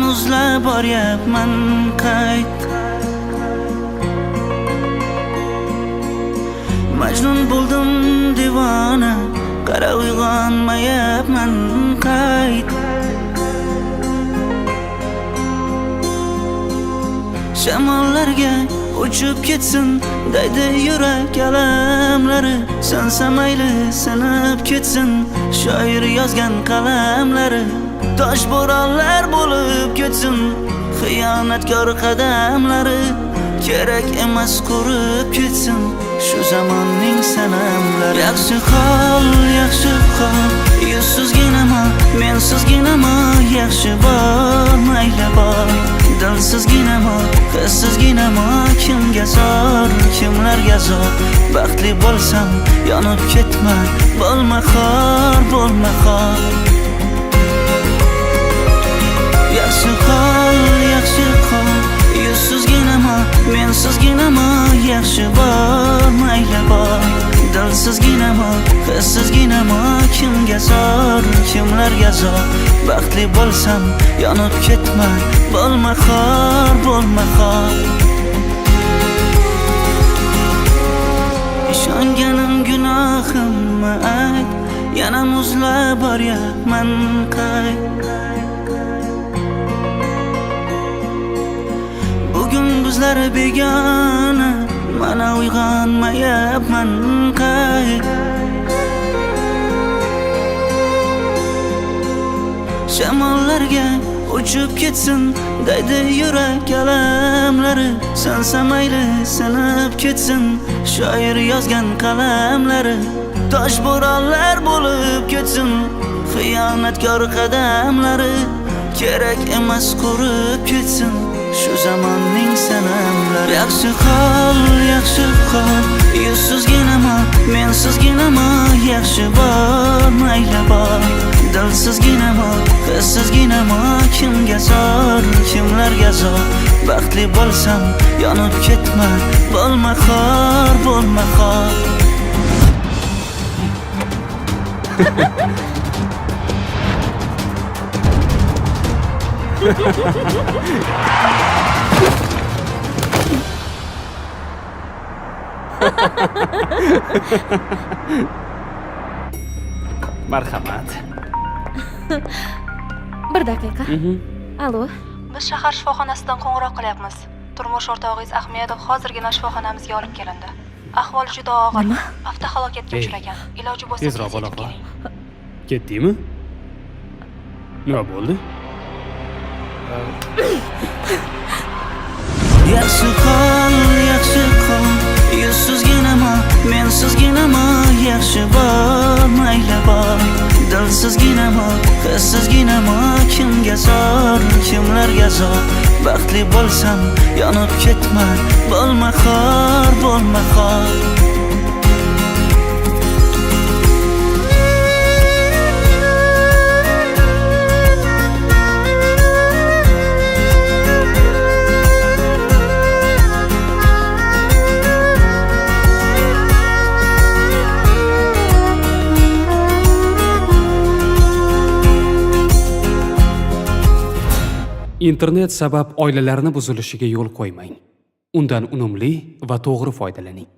muzlab boryapman qayt. Majnun bo'ldim divona, qara uyg'onmayapman qayt. Shamollarga uchib ketsin daydi yurak alamlari, sansa mayli sinib ketsin shoir yozgan qalamlari. Tosh bo'ronlar bo'lib ketsin xiyonatkor qadamlari, kerak emas qurib ketsin shu zamonning sanamlari. Yaxshi hol, yuzsizginama, mensizginama, yaxshi bor, mayli bor. Dilsizginama, hissizginama, kimga zor, kimlarga zor. Baxtli bo'lsam yonib ketma, bo'lma xor, bo'lma xor. Yaxshi hol, yuzsizginama, mensizginama, yaxshi bor, mayli bor. Dilsizginama, hissizginama, kimga zor, kimlarga zor. Baxtli bo'lsam yonib ketma, bo'lma xor, bo'lma xor. Ishonganim gunohimmi ayt, yana muzlab boryapman qayt. Bugun bizlar begona, mana uyg'onmayapman qayt. Shamollarga uchib ketsin daydi yurak alamlari, sansa mayli sinib ketsin shoir yozgan qalamlari. Tosh bo'ronlar bo'lib ketsin xiyonatkor qadamlari, kerak emas qurib ketsin shu zamonning sanamlari. Yaxshi hol, yuzsizginama, mensizginama, yaxshi bor, mayli bor. Dilsizginama, hissizginama, kimga zor, kimlarga zor. Baxtli bo'lsam yonib ketma, bo'lma xor, bo'lma xor. Marhamat. Bir daqiqa. Alo. Biz shahar shifoxonasidan qo'ng'iroq qilyapmiz. Turmush o'rtog'ingiz Ahmedov hozirgina shifoxonamizga olib kelindi. Ahvoli juda og'ir. Avtohalokatga uchragan. Iloji bo'lsa tezroq bo'la qol. Ketdingmi? Nima bo'ldi? Yaxshi hol, yuzsizginama, mensizginama, yaxshi bor, mayli bor. Dilsizginama, hissizginama, kimga zor, kimlarga zor. Baxtli bo'lsam yonib ketma, bo'lma xor, bo'lma xor. Internet sabab oilalarning buzilishiga yo'l qo'ymang. Undan unumli va to'g'ri foydalaning.